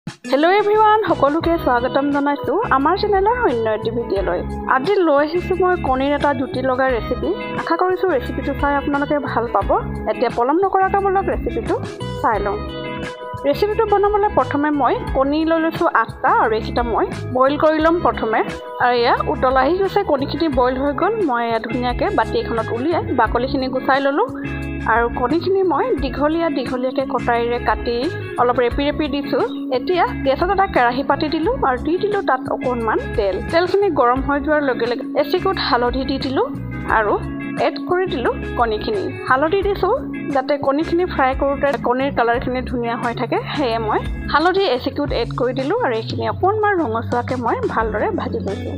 Hello everyone, সকলোকে স্বাগতম জনাইছো আমাৰ চেনেলৰ অন্য এটি ভিডিঅ'লৈ। আজি লৈ আহিছো মই কণীৰ এটা জুতি লগা ৰেচিপি। আশা কৰিছো ৰেচিপিটো চাই আপোনালোকে ভাল পাব। এতিয়া পলম নকৰাকৈ বলক ৰেচিপিটো চাই লওঁ। ৰেচিপিটো বনাবলৈ প্ৰথমে মই কণী লৈ লৈছো 8টা আৰু এইকেইটা মই বইল কৰি ল'ম প্ৰথমে। আৰু এয়া উতল আহি গৈছে, কণীখিনি বইল হৈ গ'ল। মই ধুনীয়াকৈ বাটি এখনত উলিয়াই বাকলিখিনি গুচাই ল'লোঁ। আৰু কণীখিনি মই দীঘলীয়াকৈ কটাৰীৰে কাটি অলপ ৰেপি দিছোঁ। এতিয়া গেছত এটা কেৰাহী পাতি দিলোঁ আৰু দি দিলোঁ তাত অকণমান তেলখিনি গৰম হৈ যোৱাৰ লগে লগে এচিকুট হালধি দি দিলোঁ আৰু এড কৰি দিলোঁ কণীখিনি। হালধি দিছোঁ যাতে কণীখিনি ফ্ৰাই কৰোঁতে কণীৰ কালাৰখিনি ধুনীয়া হৈ থাকে, সেয়ে মই হালধি এচিকুট এড কৰি দিলোঁ আৰু এইখিনি অকণমান ৰঙচুৱাকৈ মই ভালদৰে ভাজি লৈছোঁ।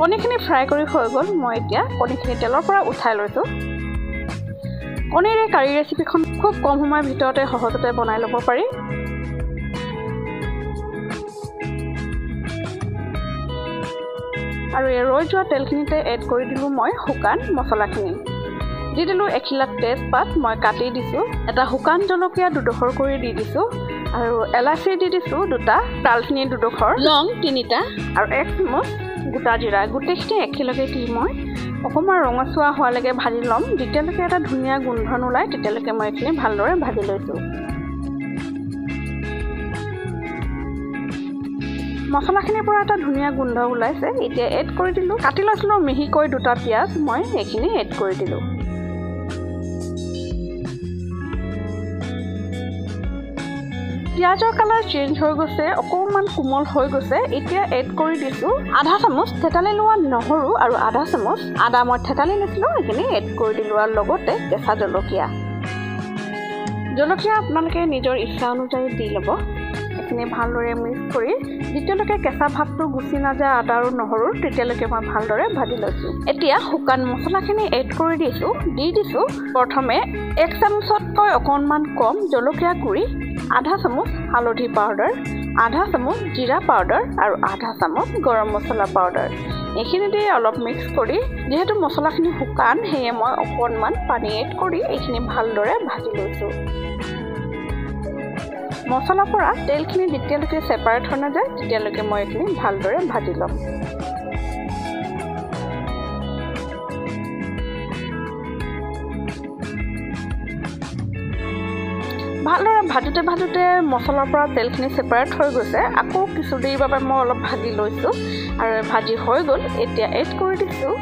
কণীখিনি ফ্ৰাই কৰি হৈ গ'ল। মই এতিয়া কণীখিনি তেলৰ পৰা উঠাই লৈছোঁ। কণীৰ এই কাৰী ৰেচিপিখন খুব কম সময়ৰ ভিতৰতে সহজতে বনাই ল'ব পাৰি। আৰু এই ৰৈ যোৱা তেলখিনিতে এড কৰি দিলোঁ মই শুকান মছলাখিনি। দি দিলোঁ এখিলাত তেজপাত মই কাটি দিছোঁ, এটা শুকান জলকীয়া 2ডোখৰ কৰি দি দিছোঁ আৰু এলাচি দি দিছোঁ 2টা, ডালচেনি 2ডোখৰ, লং 3টা আৰু 1 চামুচ গোটা জিৰা। গোটেইখিনি একেলগে দি মই অকণমান ৰঙচুৱা হোৱালৈকে ভাজি ল'ম। যেতিয়ালৈকে এটা ধুনীয়া গোন্ধ নোলায় তেতিয়ালৈকে মই এইখিনি ভালদৰে ভাজি লৈছোঁ। মছলাখিনিৰ পৰা এটা ধুনীয়া গোন্ধ ওলাইছে। এতিয়া এড কৰি দিলোঁ কাটি লৈছিলোঁ মিহিকৈ 2টা পিঁয়াজ, মই এইখিনি এড কৰি দিলোঁ। পিঁয়াজৰ কালাৰ চেঞ্জ হৈ গৈছে, অকণমান কোমল হৈ গৈছে। এতিয়া এড কৰি দিছোঁ আধা চামুচ থেতালি লোৱা নহৰু আৰু আধা চামুচ আদা মই থেতালি লৈছিলোঁ, এইখিনি এড কৰি দিলোঁ আৰু লগতে কেঁচা জলকীয়া আপোনালোকে নিজৰ ইচ্ছা অনুযায়ী দি ল'ব। এইখিনি ভালদৰে মিক্স কৰি যেতিয়ালৈকে কেঁচা ভাৱটো গুচি নাযায় আদা আৰু নহৰুৰ, তেতিয়ালৈকে মই ভালদৰে ভাজি লৈছোঁ। এতিয়া শুকান মছলাখিনি এড কৰি দিছোঁ। দি দিছোঁ প্ৰথমে 1 চামুচতকৈ অকণমান কম জলকীয়া গুড়ি, আধা চামুচ হালধি পাউডাৰ, আধা চামুচ জিৰা পাউডাৰ আৰু আধা চামুচ গৰম মছলা পাউডাৰ। এইখিনি দি অলপ মিক্স কৰি, যিহেতু মছলাখিনি শুকান সেয়ে মই অকণমান পানী এড কৰি এইখিনি ভালদৰে ভাজি লৈছোঁ। মছলাৰ পৰা তেলখিনি যেতিয়ালৈকে ছেপাৰেট হৈ নাযায় তেতিয়ালৈকে মই এইখিনি ভালদৰে ভাজি ল'ম। ভালদৰে ভাজোঁতে মছলাৰ পৰা তেলখিনি ছেপাৰেট হৈ গৈছে। আকৌ কিছু দেৰিৰ বাবে মই অলপ ভাজি লৈছোঁ আৰু ভাজি হৈ গ'ল। এতিয়া এড কৰি দিছোঁ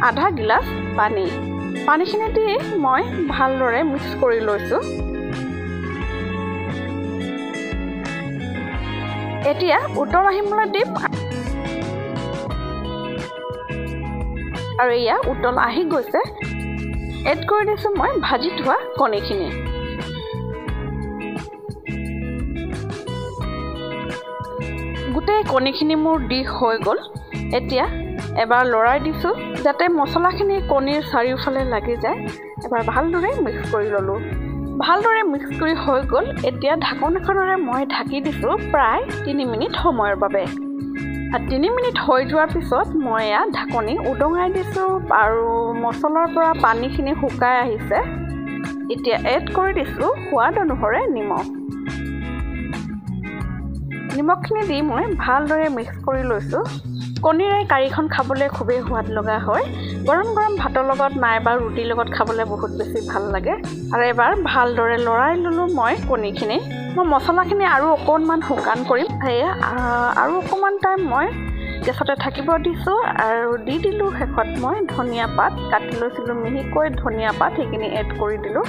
আধা গিলাচ পানী। পানীখিনি দি মই ভালদৰে মিক্স কৰি লৈছোঁ। এতিয়া উতল আহিবলৈ দিম আৰু এয়া উতল আহি গৈছে। এড কৰি দিছোঁ মই ভাজি থোৱা কণীখিনি। গোটেই কণীখিনি মোৰ দি হৈ গ'ল। এতিয়া এবাৰ লৰাই দিছোঁ যাতে মছলাখিনি কণীৰ চাৰিওফালে লাগি যায়। এবাৰ ভালদৰে মিক্স কৰি ল'লোঁ। ভালদৰে মিক্স কৰি হৈ গ'ল। এতিয়া ঢাকন এখনেৰে মই ঢাকি দিছোঁ প্ৰায় 3 মিনিট সময়ৰ বাবে। 3 মিনিট হৈ যোৱাৰ পিছত মই এয়া ঢাকনি উদঙাই দিছোঁ আৰু মছলাৰ পৰা পানীখিনি শুকাই আহিছে। এতিয়া এড কৰি দিছোঁ সোৱাদ অনুসৰি নিমখখিনি দি মই ভালদৰে মিক্স কৰি লৈছোঁ। কণীৰ এই কাৰীখন খাবলৈ খুবেই সোৱাদ লগা হয়। গৰম ভাতৰ লগত নাইবা ৰুটিৰ লগত খাবলৈ বহুত বেছি ভাল লাগে। আৰু এবাৰ ভালদৰে লৰাই ল'লোঁ মই কণীখিনি। মই মছলাখিনি আৰু অকণমান শুকান কৰিম, সেয়ে আৰু অকণমান টাইম মই গেছতে থাকিব দিছোঁ আৰু দি দিলোঁ শেষত মই ধনিয়া পাত কাটি লৈছিলোঁ মিহিকৈ, ধনিয়া পাত সেইখিনি এড কৰি দিলোঁ।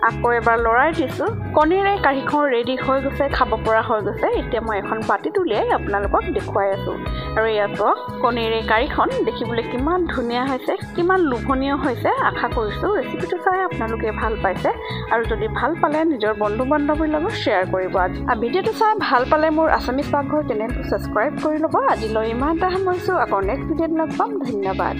আকৌ এবাৰ লৰাই দিছোঁ। কণীৰ এই কাৰীখন ৰেডি হৈ গৈছে, খাব পৰা হৈ গৈছে। এতিয়া মই এখন বাতিত উলিয়াই আপোনালোকক দেখুৱাই আছোঁ। আৰু ইয়াত কণীৰ এই কাৰীখন দেখিবলৈ কিমান ধুনীয়া হৈছে, কিমান লোভনীয় হৈছে। আশা কৰিছোঁ ৰেচিপিটো চাই আপোনালোকে ভাল পাইছে আৰু যদি ভাল পালে নিজৰ বন্ধু বান্ধৱীৰ লগত শ্বেয়াৰ কৰিব। আৰু ভিডিঅ'টো চাই ভাল পালে মোৰ আছামিজ পাকঘৰ চেনেলটো ছাবস্ক্ৰাইব কৰি ল'ব। আজিলৈ ইমানটা সামৰিছোঁ। আকৌ নেক্সট ভিডিঅ'ত লগ পাম। ধন্যবাদ।